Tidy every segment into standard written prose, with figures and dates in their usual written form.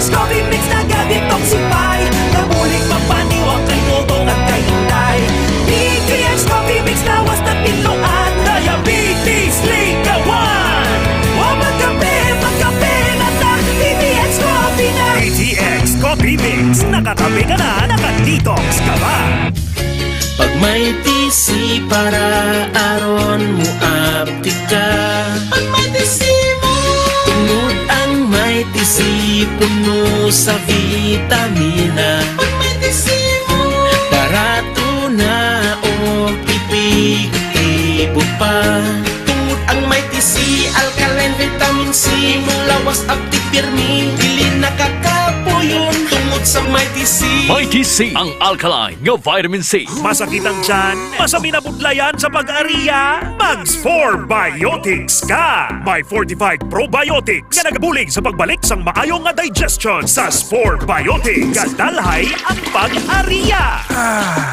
DTX Coffee Mix na ganitong sipay, nabulig mapaniwang kay Dodong at kay Inday. DTX Coffee Mix na was na pinuan, diabetes ligawan. O magkape na ta, DTX Coffee na. DTX Coffee Mix, nakatabi ka na, nakadetox ka ba? Pag may tisi para aron mo aptika, pag may tisi mo tungod ang may tisi puno sa vitamina, pag may tisi mo barato na o ipig-ibo pa. Tungod ang may tisi alkaline vitamin C mulawas aptik pirmi dili nakakapuyon tungod sa may tisi. Mighty C, ang alkaline nga vitamin C. Masakit ang tiyan? Masami na budlayan sa pag-ariya? Mags 4 Biotics ka! May fortified probiotics nga nagabulig sa pagbalik sang maayong nga digestion sa 4 Biotics. Kadalhay ang pag-ariya.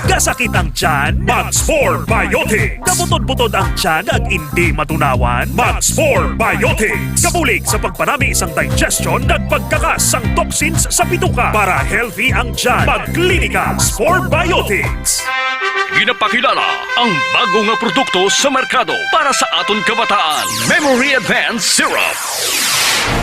Kasakit ang tiyan? Mags 4 Biotics. Kabutod-butod ang tiyan ag hindi matunawan? Mags 4 Biotics. Kabulig sa pagpanami sang digestion ag pagkakas sang toxins sa bituka para healthy ang tiyan. Magklinika 4 Biotics. Ginapakilala ang bago nga produkto sa merkado para sa aton kabataan. Memory Advanced Syrup.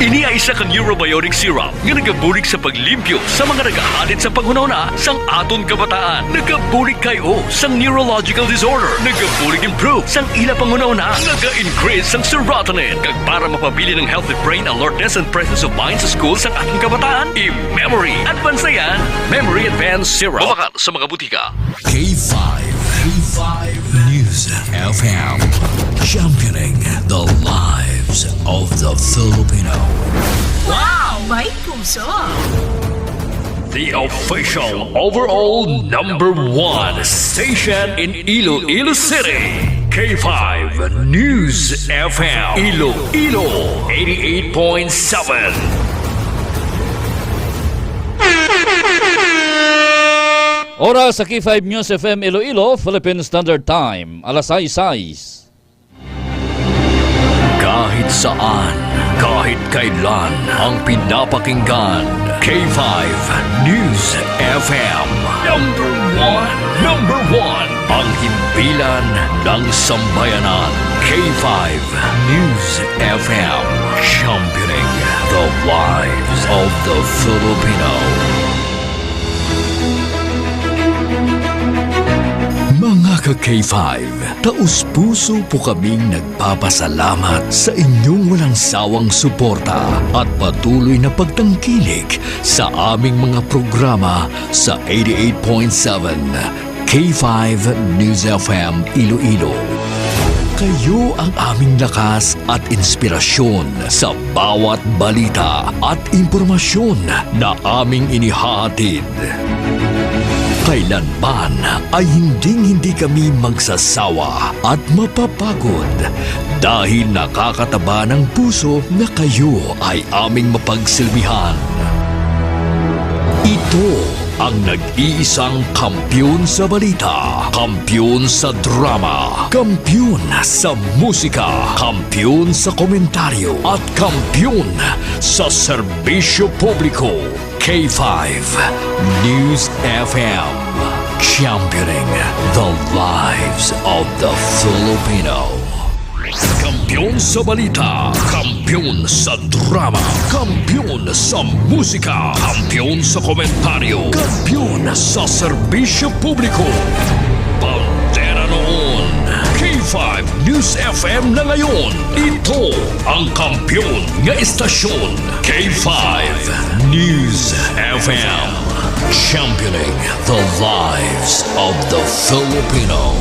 Ini ay isa ka neurobiotic syrup nga nagabulig sa paglimpyo sa mga nagahalit sa panghunahuna sang aton kabataan. Nagabulig kayo sang neurological disorder. Nagabulig improve sang ila panghunahuna. Naga-increase sang serotonin kag para mapabili ng healthy brain alertness and presence of mind sa school sang ating kabataan. I-Memory Advanced na yan. Memory Advanced Syrup. Bumaka sa mga butika. K5 News FM, championing the lives of the Filipino. Wow! May puso! The official overall #1 station in Iloilo City. K5 News FM. Iloilo 88.7. Oras sa K5 News FM Iloilo, Philippine Standard Time, alas 6:06. Kahit saan, kahit kailan, ang pinapakinggan. K5 News FM. Number one, ang himpilan ng sambayanan. K5 News FM. Championing the lives of the Filipino. Mga ka-K5, taus-puso po kaming nagpapasalamat sa inyong walang sawang suporta at patuloy na pagtangkilik sa aming mga programa sa 88.7 K5 News FM Iloilo. Kayo ang aming lakas at inspirasyon sa bawat balita at impormasyon na aming inihahatid. Kailanman ay hindi kami magsasawa at mapapagod dahil nakakataba ng puso na kayo ay aming mapagsilbihan. Ito ang nag-iisang kampiyon sa balita, kampiyon sa drama, kampiyon sa musika, kampiyon sa komentaryo at kampiyon sa serbisyo publiko. K5 News FM, championing the lives of the Filipino. Kampiyon sa balita, kampiyon sa drama, kampiyon sa musika, kampiyon sa komentaryo, kampiyon sa serbisyo publiko. Pantera noon, K5 News FM na ngayon. Ito ang kampiyon nga istasyon. K5 News FM, championing the lives of the Filipino.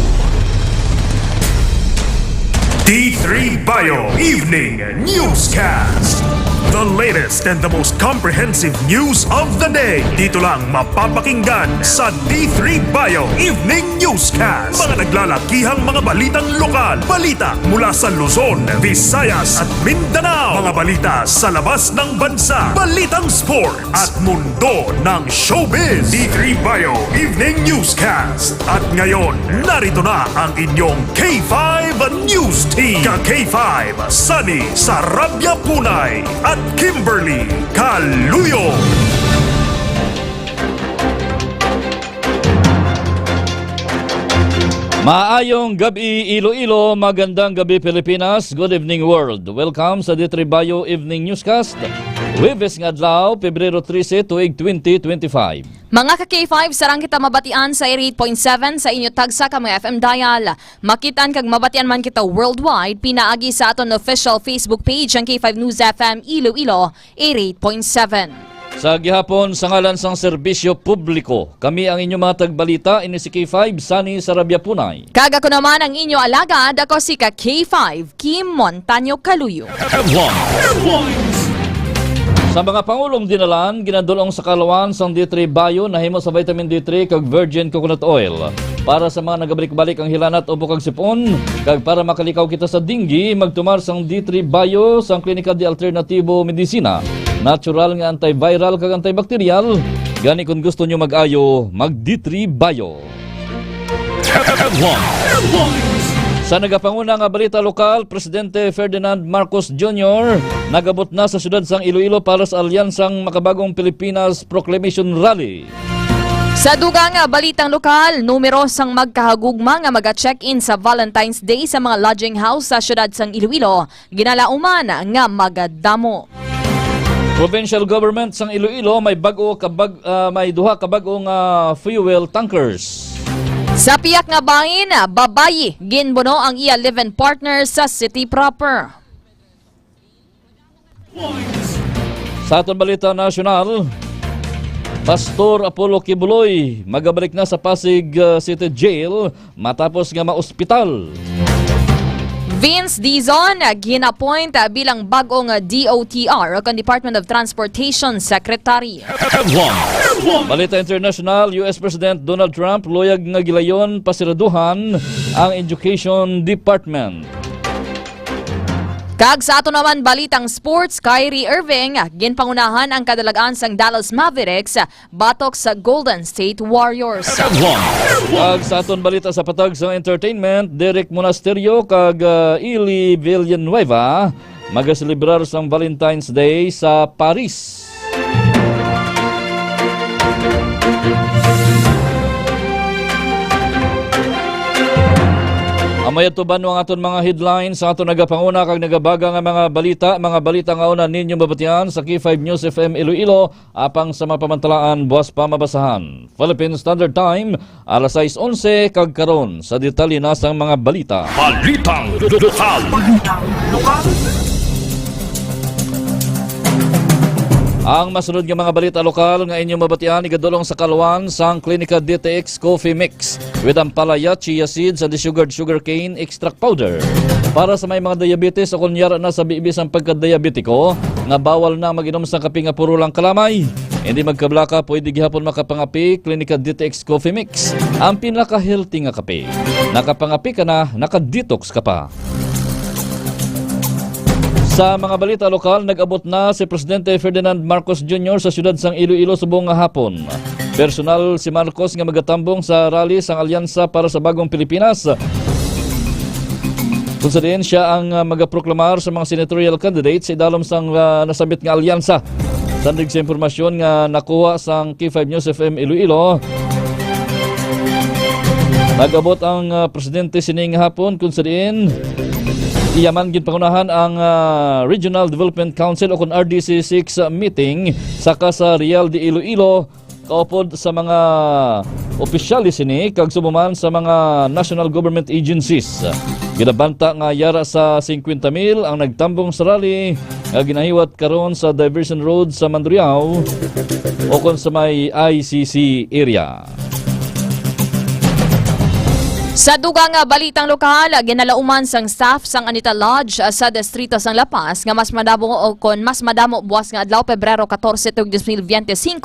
D3 Bio Evening Newscast. The latest and the most comprehensive news of the day. Dito lang mapapakinggan sa D3 Bio Evening Newscast. Mga naglalakihang mga balitang lokal. Balita mula sa Luzon, Visayas at Mindanao. Mga balita sa labas ng bansa. Balitang sport at mundo ng showbiz. D3 Bio Evening Newscast. At ngayon, narito na ang inyong K5 News Team. Ka K5, Sunny Sarabia Punay at Kimberly Caluyo. Maayong gabi Iloilo, magandang gabi Pilipinas, good evening world. Welcome sa D3 Bayo Evening Newscast. Webes nga adlaw, Pebrero 13, tuig 2025. Mga ka-K5, sarang kita mabatian sa 88.7 sa inyo tagsa ka mga FM dial. Makitan kag mabatian man kita worldwide, pinaagi sa aton official Facebook page ang K5 News FM Iloilo 88.7. Sa gihapon, sa ngalan sang serbisyo publiko, kami ang inyong mga tagbalita, ini si K5, Sani Sarabia Punay. Kaga ko naman ang inyo alagad, ako si ka-K5, Kim Montaño Caluyo. Sa mga pangulong dinalan, ginadulong sa kalawan sang D3 Bayo na himo sa vitamin D3 kag virgin coconut oil. Para sa mga nagabalik-balik ang hilanat o bukag sipon, kag para makalikaw kita sa dinggi, magtumar sang D3 Bayo sang Klinika de Alternativo Medicina. Natural nga antiviral kag antibacterial. Gani kung gusto nyo mag-ayo, mag D3 Bayo. Sa nagapanguna nga balita lokal, Presidente Ferdinand Marcos Jr. nagabot na sa syudad sang Iloilo para sa Alyansang Makabagong Pilipinas Proclamation Rally. Sa dugang balitang lokal, numero sang magkahagugma nga maga-check-in sa Valentine's Day sa mga lodging house sa syudad sang Iloilo, ginalauman nga magadamo. Provincial government sang Iloilo may may duha ka bag-ong fuel tankers. Sa piyak nga bahin, babayi, ginbuno ang iya live-in partner sa city proper. Sa aton balita nasyonal, Pastor Apollo Kibuloy magabalik na sa Pasig City Jail matapos nga ma-ospital. Vince Dizon ginapoint bilang bagong DOTR o Department of Transportation Secretary. Balita international, US President Donald Trump loyag nga gilayon pasiraduhan ang Education Department. Kag sa ato naman balitang sports, Kyrie Irving ginpangunahan ang kadalagaan sang Dallas Mavericks batok sa Golden State Warriors. Kag sa aton balita sa patag sa entertainment, Derek Monasterio kag Ili Villanueva magaselebrar sang Valentine's Day sa Paris. Amay tuban ang aton mga headlines sa aton nagapanguna kag nagabaga nga mga balita nga una ninyo mabatian sa K5 News FM Iloilo apang sa mapamantalaan buwas pa mabasahan. Philippine Standard Time alas 6:11 kag karon sa detalye na sang mga balita. Balitang lokal. Ang masunod nga mga balita lokal nga inyong mabatian igadulong sa kalwan sang Klinika DTX Coffee Mix with ang palaya, chia seeds at sugared sugarcane extract powder. Para sa may mga diabetes o kunyara na sa bibis ang pagka-diabetiko nga bawal na mag-inom sa kape nga puro lang kalamay. Hindi magkablaka, pwede gihapon makapangapi Klinika DTX Coffee Mix. Ang pinaka-healthy nga kape. Nakapangapi ka na, naka-detox ka pa. Sa mga balita lokal, nag-abot na si Presidente Ferdinand Marcos Jr. sa syudad sang Iloilo subong nga hapon. Personal si Marcos nga magatambong sa rally sang Alyansa para sa Bagong Pilipinas. Kung sa diin siya ang magaproklamar sa mga senatorial candidates sa idalom sang nasabit nga alyansa. Sandig sa impormasyon nga nakuha sang K5 News FM Iloilo, nag-abot ang Presidente sining hapon kung sa diin iyaman ginpangunahan ang Regional Development Council o kung RDC6 meeting saka sa Real de Iloilo kaupod sa mga opisyalis ini kag sumuman sa mga national government agencies. Ginabanta nga yara sa 50,000 ang nagtambong sa rally nga ginahiwat karon sa Diversion Road sa Mandurriao o kung sa may ICC area. Sa dugang balitang lokal, ginalauman sang staff sang Anita Lodge sa distrito sang Lapas nga mas madamo o kon mas madamo buwas nga adlaw Pebrero 14 tug 2025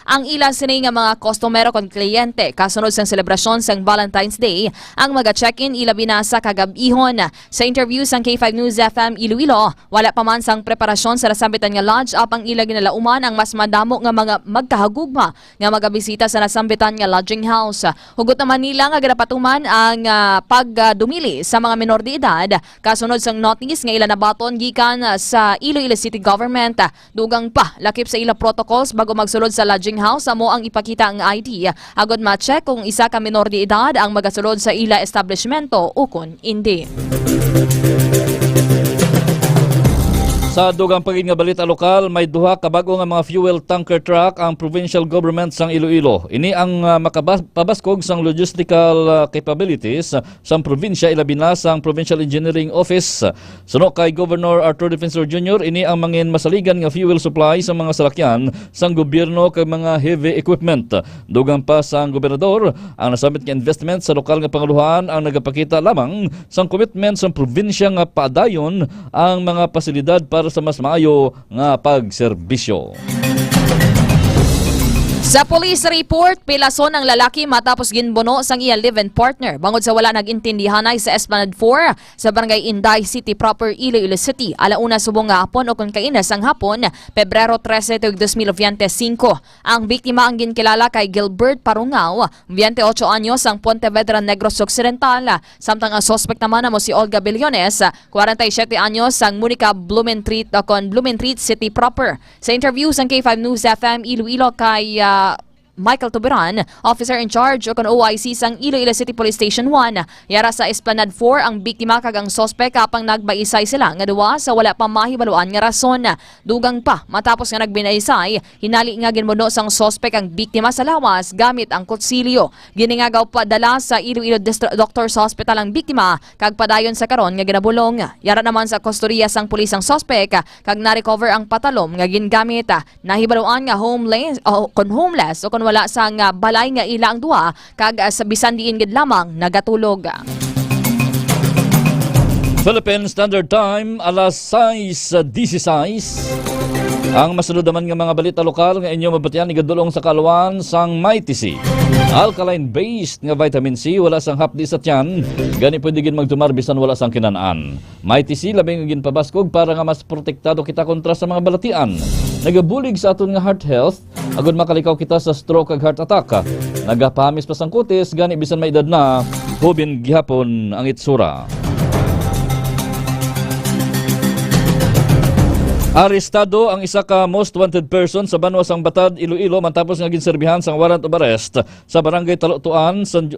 ang ila sini nga mga customer kon kliyente kasunod sang selebrasyon sang Valentine's Day ang maga-check-in ila binasa kagabihon. Sa interview sang K5 News FM Iloilo, wala pa man sang preparasyon sa nasambitan nga lodge apang ila ginalauman ang mas madamo nga mga magkahagugma nga magabisita sa nasambitan nga lodging house. Hugot naman nila nga ginapatuman ang pagdumili sa mga minor de edad kasunod sang notice nga ila nabaton gikan sa Iloilo City Government. Dugang pa lakip sa ila protocols bago magsulod sa lodging house amo ang ipakita ang ID agod ma-check kung isa ka minor de edad ang magasulod sa ila establishmento o kung hindi. Sa dugang pagin nga balita lokal, may duha ka bago nga mga fuel tanker truck ang provincial government sang Iloilo. Ini ang pabaskog sang logistical capabilities sang probinsya ilabi na sang Provincial Engineering Office. Suno kay Governor Arthur Defensor Jr., ini ang mangin masaligan nga fuel supply sa mga salakyan sang gobyerno kay mga heavy equipment. Dugang pa sang gobernador, ang nasabit nga investment sa lokal nga panguluhan ang nagapakita lamang sang commitment sang probinsya nga paadayon ang mga pasilidad para sa mas maayo nga pagserbisyo. Sa police report, pilason ang lalaki matapos ginbuno sang iya live-in partner. Bangod sa wala nag-intindihanay sa Esplanade 4 sa Barangay Inday City proper, Iloilo City. Alauna subong nga hapon o kung kainas ang hapon, Pebrero 13, 2025. Ang biktima ang ginkilala kay Gilbert Parungaw, 28 anyos ang Pontevedra Negros Occidental. Samtang ang suspect naman mo si Olga Billones, 47 anyos ang Monica Blumentritt City proper. Sa interview sang K5 News FM Iloilo kay Michael Tuberan, officer in charge o kon OIC sang Iloilo City Police Station 1. Yara sa Esplanade 4 ang biktima kag ang sospek kapang nagbaisay sila nga duwa sa wala pa mahibaluan nga rason. Dugang pa matapos nga nagbinaisay, hinali nga ginbuno sang sospek ang biktima sa lawas gamit ang kutsilyo. Giningagaw pa dala sa Iloilo District Doctors Hospital ang biktima kag padayon sa karon nga ginabulong. Yara naman sa kustodiya sang pulis ang sospek kag na-recover ang patalom nga gingamit. Nahibaluan nga homeless o kon wala sa nga balay nga ila ang duha kag sa bisan diin gid lamang nagatulog. Philippine Standard Time, alas 6:16. Ang masunod naman nga mga balita lokal nga inyo mabatian igadulong sa kaluan sang Mighty C. Alkaline-based nga vitamin C wala sang hapdi sa tiyan, gani pwede gin magtumar bisan wala sang kinanaan. Mighty C labing gin pabaskog para nga mas protektado kita kontra sa mga balatian. Nagabulig sa aton nga heart health, agud makalikaw kita sa stroke ag heart attack. Nagapahamis pa sang kutis, gani bisan may edad na, hubin gihapon ang itsura. Arestado ang isa ka most wanted person sa Banwa sang Batad, Iloilo matapos nga ginserbihan sang warrant of arrest sa barangay Talutuan, San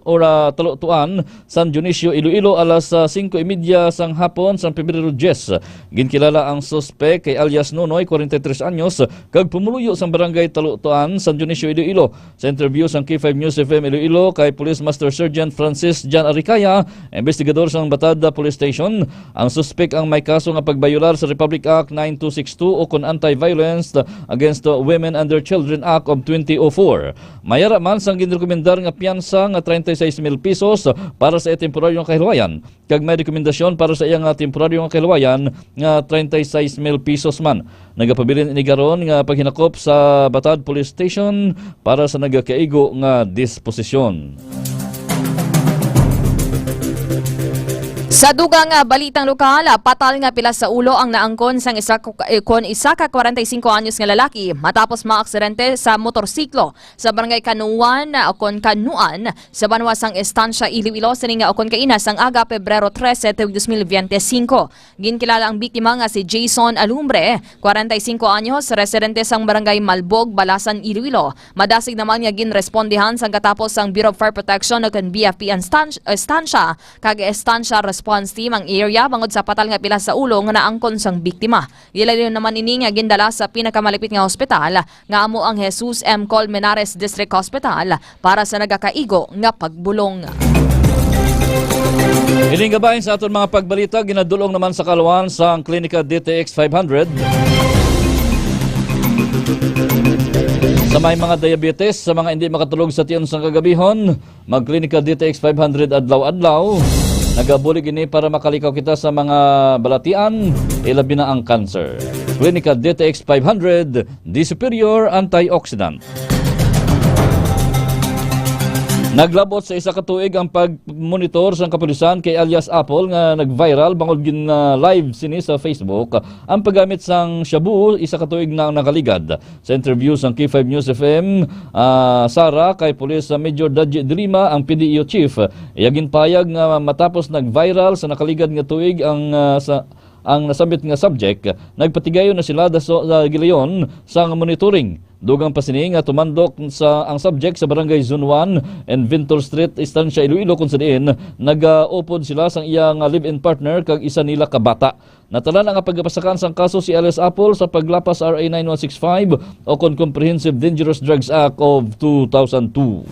Dionisio, Iloilo alas 5:30 sang hapon sang Pebrero 10. Ginkilala ang suspek kay alias Nonoy, 43 anyos, kag pumuluyo sang barangay Talutuan, San Dionisio, Iloilo. Sa interview sang K5 News FM Iloilo kay Police Master Sergeant Francis Jan Aricaya, investigador sang Batad Police Station, ang suspek ang may kaso nga pagbayular sa Republic Act 9262 o kon Anti-Violence Against Women and Their Children Act of 2004. Mayara man sang ginrekomendar nga piyansa nga 36,000 pesos para sa temporaryong kahilawayan. Kag may rekomendasyon para sa iyang temporaryong kahilawayan nga 36,000 pesos man. Nagapabilin ini garon nga paghinakop sa Batad Police Station para sa nagakaigo nga disposisyon. Sa dugang balitang lokal, patal nga pila sa ulo ang naangkon sang isa ka 45 anyos nga lalaki matapos maaksidente sa motorsiklo sa barangay Kanuan o kon Kanuan sa Banwa sang Estancia, Iloilo sining nga okon kainas sang aga Pebrero 13, 2025. Ginkilala ang biktima nga si Jason Alumbre, 45 anyos, residente sang barangay Malbog, Balasan, Iloilo. Madasig naman nga ginrespondihan sang katapos sang Bureau of Fire Protection o kon BFP Estancia kag Estancia response team ang area bangod sa patal nga pila sa ulo nga naangkon sang biktima. Gilayon naman ini nga gindala sa pinakamalapit nga ospital nga amo ang Jesus M. Colmenares District Hospital para sa nagakaigo nga pagbulong. Ining gabahin sa aton mga pagbalita, ginadulong naman sa kaluan sa Klinika DTX 500. Sa may mga diabetes, sa mga hindi makatulog sa tiyon sa kagabihon, mag-Klinika DTX 500 adlaw-adlaw. Nagabulig ini para makalikaw kita sa mga balatian, ilabi na ang cancer. Klinika DTX 500, the superior antioxidant. Naglabot sa isa ka tuig ang pagmonitor sa kapulisan kay alias Apple nga nag-viral bangod gin live sini sa Facebook ang paggamit sang shabu isa ka tuig na nakaligad. Sa interview sa K5 News FM, Sara kay Pulis Major Daji Dilima ang PDEO chief, iyagin payag nga matapos nag-viral sa nakaligad nga tuig ang nasabit nga subject, nagpatigayon na sila sa gilayon sa monitoring. Dugang pasini nga tumandok sa ang subject sa Barangay Zone 1 and Ventur Street, Estancia, Iloilo kung saan nag-upod sila sang iyang live-in partner kag isa nila kabata. Natala na nga pagpasakan sang kaso si alias Apple sa paglapas RA 9165 o kon Comprehensive Dangerous Drugs Act of 2002.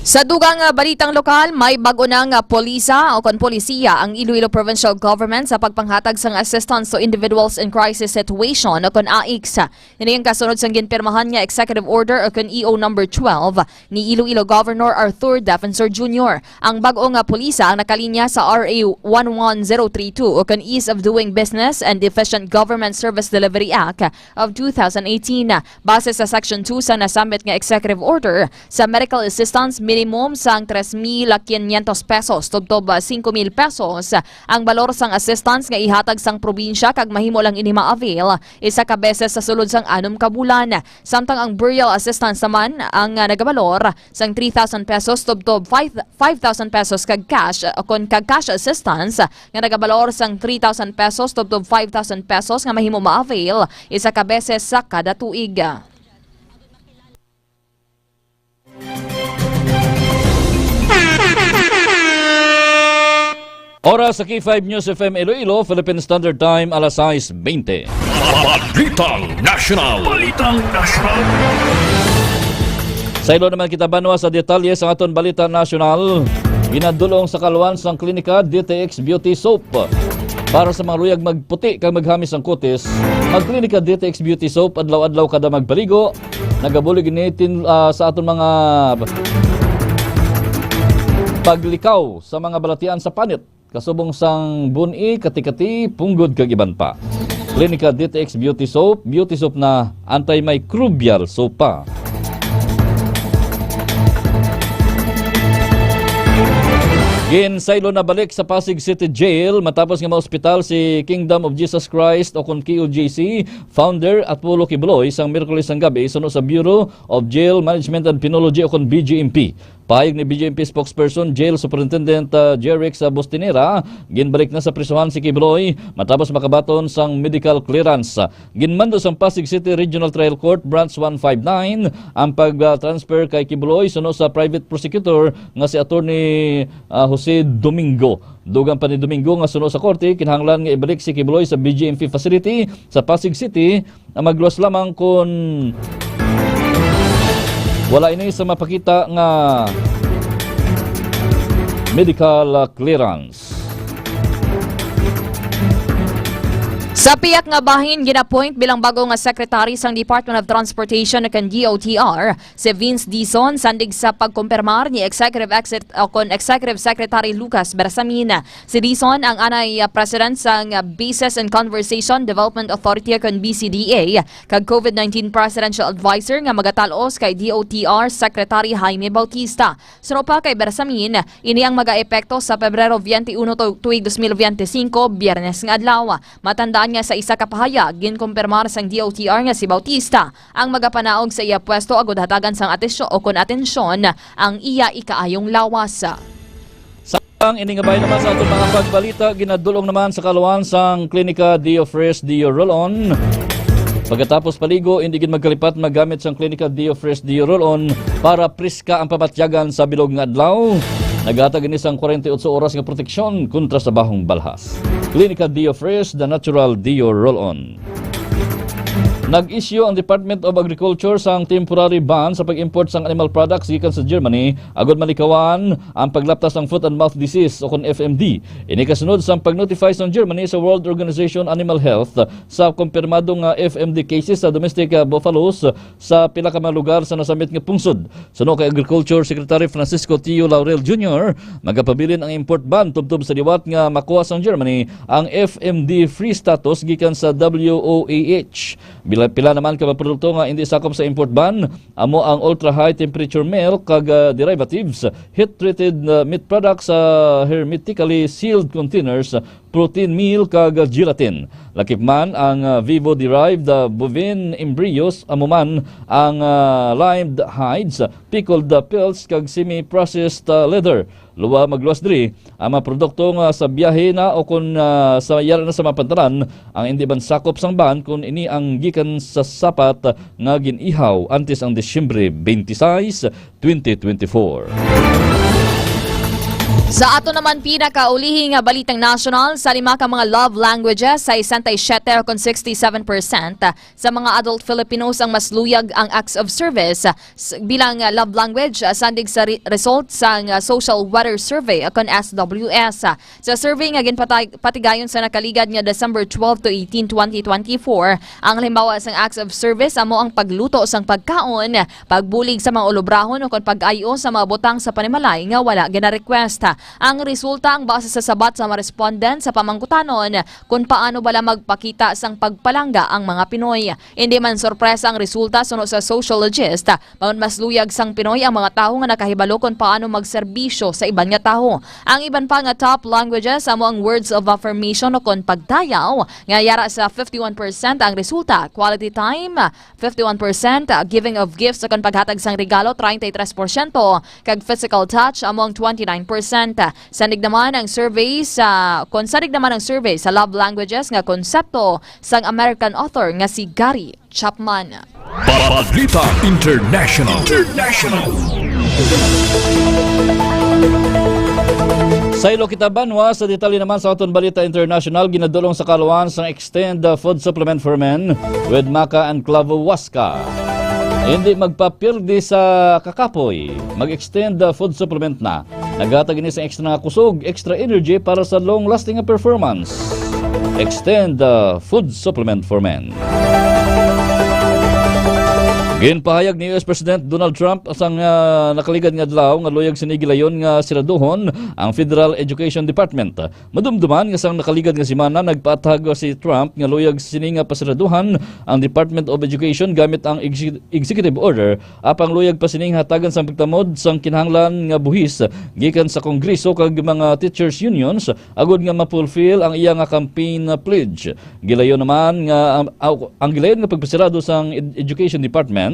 Sa dugang balitang lokal, may bago ng polisiya ang Iloilo Provincial Government sa pagpanghatag sang assistance to individuals in crisis situation o kon AICS. Ini ang kasunod sang ginpirmahan nga Executive Order o kon EO number 12 ni Iloilo Governor Arthur Defensor Jr. Ang bago nga polisiya ang nakalinya sa RA 11032 o kon Ease of Doing Business and Efficient Government Service Delivery Act of 2018. Base sa Section 2 sa nasambit nga Executive Order sa medical assistance, minimum sang 3,500 pesos tubtob 5,000 pesos ang balor sang assistance nga ihatag sang probinsya kag mahimo lang ini ma-avail isa ka beses sa sulod sang 6 ka bulan. Samtang ang burial assistance naman ang nagabalor sang 3,000 pesos tubtob 5,000 pesos kag cash kon kag cash assistance nga nagabalor sang 3,000 pesos tubtob 5,000 pesos nga mahimo ma-avail isa ka beses sa kada tuig. Oras sa K5 News FM Iloilo, Philippine Standard Time, alas 6:20. Balitang National. Sa ilo naman kita banwa sa detalye sa aton Balita National. Ginadulong sa kaluan sang klinika DTX Beauty Soap. Para sa mga luyag magputi kag maghamis ang kutis, ang klinika DTX Beauty Soap adlaw-adlaw kada magbaligo. Nagabulig initin sa aton mga paglikaw sa mga balatian sa panit. Kasubong sang buni, kati-kati, punggod kag iban pa. Klinika DTX Beauty Soap na antimicrobial soap pa. Ginsaylo na balik sa Pasig City Jail matapos nga ma-ospital si Kingdom of Jesus Christ o kon KOJC founder at Polo Kibuloy sang Miyerkules ang gabi suno sa Bureau of Jail Management and Penology o kon BJMP. Pahayag ni BJMP spokesperson Jail Superintendent Jerix Bustinera, ginbalik na sa prisuhan si Kibuloy matapos makabaton sang medical clearance. Ginmando sang Pasig City Regional Trial Court Branch 159 ang pag-transfer kay Kibuloy suno sa private prosecutor nga si Attorney Jose Domingo. Dugang pa ni Domingo nga suno sa korte, kinahanglan nga ibalik si Kibuloy sa BJMP facility sa Pasig City na magluwas lamang kung wala ini sa mapakita nga medical clearance. Sa piyak nga bahin, ginapoint bilang bago nga sekretary sang Department of Transportation na kan DOTR, si Vince Dizon, sandig sa pagkumpirmar ni Executive Secretary Lucas Bersamin. Si Dizon ang anay president sang Basis and Conversation Development Authority kan BCDA, kag COVID-19 Presidential Advisor nga magatalos kay DOTR Secretary Jaime Bautista. Suno pa kay Bersamin, ini ang maga-epekto sa Pebrero 21 tuig 2025, Biyernes nga adlaw. Matandaan nga sa isa ka pahayag, ginkumpirmar sang DOTR nga si Bautista ang magapanaog sa iya pwesto agud hatagan sang atensyon ang iya ikaayong lawas. Ang ining gabay naman sa atong mga pagbalita, ginadulong naman sa kaluan sang klinika Dio Fresh Dio Roll-On. Pagkatapos paligo, hindi gid magkalipat magamit sang klinika Dio Fresh Dio Roll-On para priska ang pabatyagan sa bilog nga adlaw. Naghatag ini sang 48 oras nga proteksyon kontra sa bahong balhas. Klinika Dio Fresh, the natural Dio Roll-On. Nag-issue ang Department of Agriculture sang temporary ban sa pag-import sang animal products gikan sa Germany agud malikawan ang paglaptas ng foot and mouth disease o kon FMD. Ini kasunod sang pag-notify sang Germany sa World Organization Animal Health sa kumpirmadong FMD cases sa domestic buffaloes sa pila ka mga lugar sa nasamit nga pungsod. Suno kay Agriculture Secretary Francisco Tio Laurel Jr., magapabilin ang import ban tubtob sa liwat nga makuha sang Germany ang FMD free status gikan sa WOAH. Pila naman ka mga produkto nga hindi sakop sa import ban, amo ang ultra high temperature milk kag derivatives, heat treated meat products sa hermetically sealed containers, protein meal kag gelatin. Lakip man ang vivo derived bovine embryos, amo man ang limed hides, pickled pills kag semi-processed leather. Luwa magluwas diri ang mga produkto nga sa biyahe na o kung sa yara na sa mga pantalan ang hindi man sakop sang ban kung ini ang gikan sa sapat nga ginihaw antes ang Disyembre 26, 2024. Sa ato naman pinakaulihing nga balitang national, sa 5 ka mga love languages sa 67 kon 67% sa mga adult Filipinos ang mas luyag ang acts of service bilang love language sandig sa result sa Social Weather Survey kon SWS. Sa survey nga ginpatigayon sa nakaligad nga December 12 to 18, 2024, ang halimbawa sang acts of service amo ang pagluto sang pagkaon, pagbulig sa mga ulubrahon o kon pag-ayo sa mga butang sa panimalay nga wala gina-request. Ang resulta ang base sa sabat sa mga respondent sa pamangkutanon kung paano bala magpakita sang pagpalangga ang mga Pinoy. Hindi man sorpresa ang resulta suno sa sociologist, mas luyag sang Pinoy ang mga tawo nga nakahibalo kung paano magserbisyo sa iban nga tawo. Ang iban pa nga top languages amo ang words of affirmation o kon pagdayaw nga yara sa 51% ang resulta, quality time 51%, giving of gifts o kon paghatag sang regalo 33%, kag physical touch amo ang 29%. Sandig naman ang survey sa love languages nga konsepto sang American author nga si Gary Chapman. Balita International. Sa ilo kita banwa, sa detalye naman sa aton balita international, ginadulong sa kaluan sang Extend Food Supplement for Men with Maca and Clavo Huasca. Hindi magpapirdi sa kakapoy, mag-extend food supplement na. Naghatag ini sa extra nga kusog, extra energy para sa long-lasting performance. Extend food supplement for men. Ginpahayag ni US President Donald Trump asang nakaligad nga adlaw nga luyag sinigilayon nga siraduhon ang Federal Education Department. Madumduman nga sang nakaligad nga semana nagpaatag si Trump nga luyag sini nga pasiraduhan ang Department of Education gamit ang executive order apang luyag pa sining hatagan sang pagtamod sang kinahanglan nga buhis gikan sa Kongreso kag mga teachers unions agud nga mapulfill ang iya nga campaign pledge. Gilayon naman nga ang gilayon nga pagpasirado sang Education Department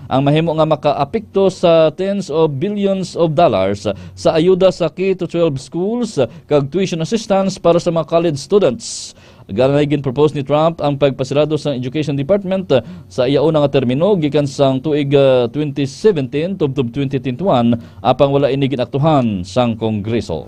ang mahimo nga makaapekto sa tens of billions of dollars sa ayuda sa K-12 schools kag tuition assistance para sa mga college students. Ganay gin-propose ni Trump ang pagpasirado sa Education Department sa iya una nga termino gikan sang tuig 2017 tubtob 2021 apang wala ini ginaktuhan sang Kongreso.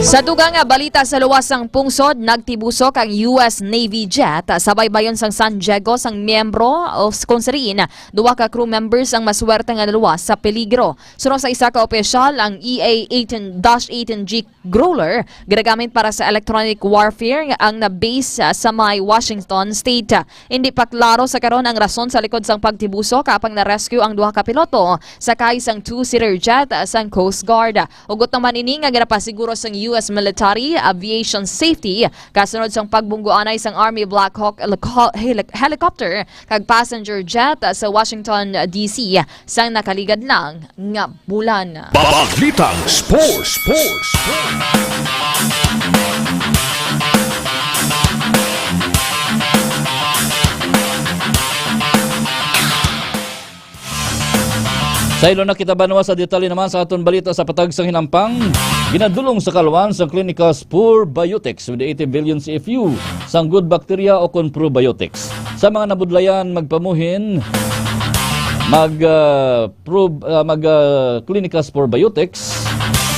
Sa dugang nga balita sa luwasang pungsod, nagtibusok ang US Navy jet sa baybayon sang San Diego sang miyembro of kung sariin, duwa ka crew members ang maswerte nga naluwas sa peligro. Sunod sa isa ka opisyal, ang EA-18-18G Growler ginagamit para sa electronic warfare ang na-base sa may Washington State. Hindi pa klaro sa karon ang rason sa likod sang pagtibusok kapang na-rescue ang duha ka piloto sakay sang two-seater jet sang Coast Guard. Ugot naman ini nga ginapasiguro sang US Military Aviation Safety kasunod sang pagbungguanay sang Army Black Hawk helicopter kag passenger jet sa Washington DC sang nakaligad lang nga bulan. Balitang Sports. Sa ilo na kita banwa sa detalye naman sa aton balita sa patag sang hinampang, ginadulong sa kalwan sang Clinical Spore Biotics with 80 billion CFU sang good bacteria o kon probiotics. Sa mga nabudlayan magpamuhin, Clinical Spore Biotics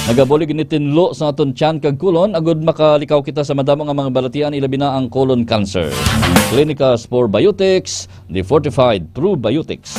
nagabulig ni tinlo sa aton tiyan kag kulon agud makalikaw kita sa madamo nga mga balatian ilabi na ang colon cancer. Clinical Spore Biotics, the fortified probiotics.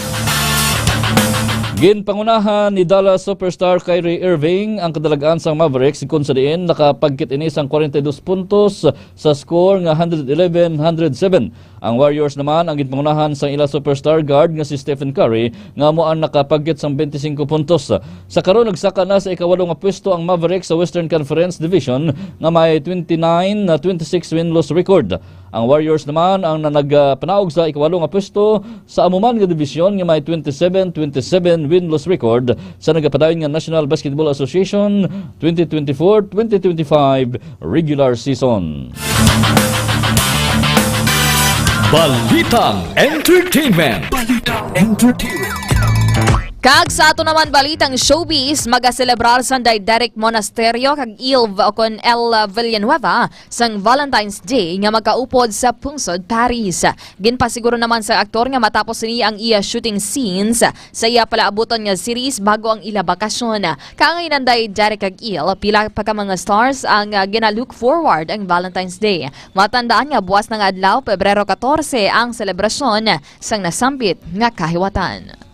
Ginpangunahan ni Dallas superstar Kyrie Irving ang kadalagaan sa Mavericks kung sa diin nakapagkit ini sang 42 puntos sa score nga 111-107. Ang Warriors naman ang ginpangunahan sa ila superstar guard nga si Stephen Curry nga mo ang nakapagkit sang 25 puntos. Sa karon nagsaka na sa ikawalo nga pwesto ang Mavericks sa Western Conference Division nga may 29-26 win-loss record. Ang Warriors naman ang nagpanaog sa ikawalo nga pwesto sa amuman nga division nga may 27-27 win-loss record sa nagapadayon nga National Basketball Association 2024-2025 regular season. Balitang Entertainment. Kag sa ato naman balitang showbiz, magaselebrar sanday Derek Monasterio kag Ilv o kon El Villanueva sang Valentine's Day nga magkaupod sa Pungsod, Paris. Ginpasiguro naman sa aktor nga matapos niya ang iya shooting scenes sa iya palaabuton nga series bago ang ila bakasyon. Kangay nanday Derek kag Il, pila pa ka mga stars ang gina-look forward ang Valentine's Day. Matandaan nga buwas ng adlaw, Pebrero 14 ang selebrasyon sang nasambit nga kahiwatan.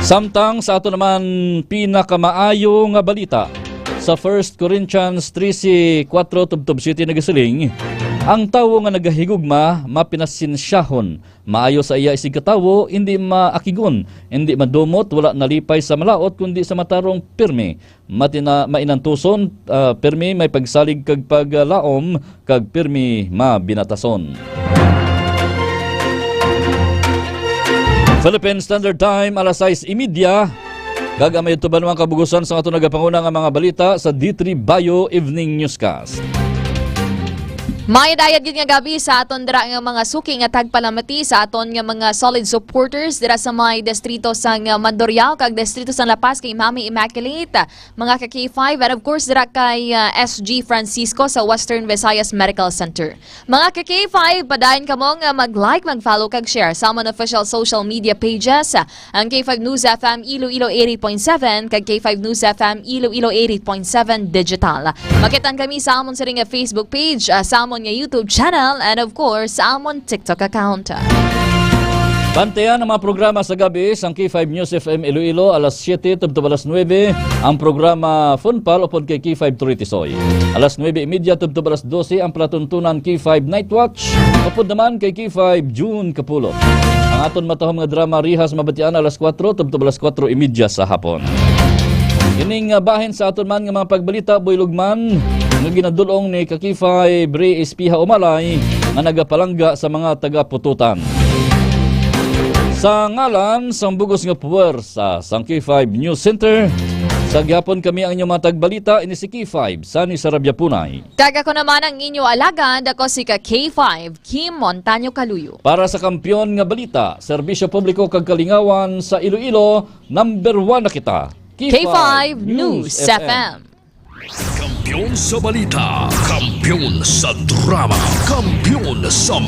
Samtang sa ato naman pinakamaayo nga balita sa 1 Corinthians 13:4 tubtob 7 nagasiling, ang tawo nga nagahigugma mapinasinsyahon, maayo sa iya isig katawo, hindi maakigon, hindi madumot, wala nalipay sa malaot kundi sa matarong pirmi. Mainantuson, pirmi may pagsalig kag paglaom kag pirmi mabinatason. Philippine Standard Time, alas 6:30. Gagamay ito ba naman kabugusan sa ato nagapanguna nga mga balita sa D3 Bio Evening Newscast. May dayad gid nga gabi sa aton dira nga mga suki nga tagpalamati sa aton nga mga solid supporters dira sa may distrito sang Mandurriao kag distrito sang La Paz kay Mami Immaculate, mga ka K5 and of course dira kay SG Francisco sa Western Visayas Medical Center. Mga ka K5, padayon kamo nga mag-like, mag-follow kag share sa among official social media pages, ang K5 News FM Iloilo 80.7 kag K5 News FM Iloilo 80.7 digital. Makitan kami sa amon sa ring Facebook page, sa amon nga YouTube channel and of course sa amon TikTok account. Bantayan ang mga programa sa gabi sang K5 News FM Iloilo alas 7 tubtob alas 9 ang programa Funpal upod kay K5 Turitisoy. Alas 9:30 tubtob alas 12 ang palatuntunan K5 Night Watch upod naman kay K5 June Kapulot. Ang aton matahom nga drama Rihas Mabatian alas 4 tubtob alas 4:30 sa hapon. Ining bahin sa aton man nga mga pagbalita Boy Lugman nga ginadulong ni Kakifay Bre Espiha Umalay nga nagapalangga sa mga taga-pututan. Sa ngalan sang bugos nga puwersa sang K5 News Center, sa gyapon kami ang inyong mga tagbalita ini si K5 Sani Sarabia Punay. Kaga ko naman ang inyo alagad, ako si ka K5 Kim Montaño Caluyo. Para sa kampiyon nga balita, serbisyo publiko kag kalingawan sa Iloilo, number 1 na kita. K5 News FM. Kampiyon sa balita, kampiyon sa drama, kampiyon sa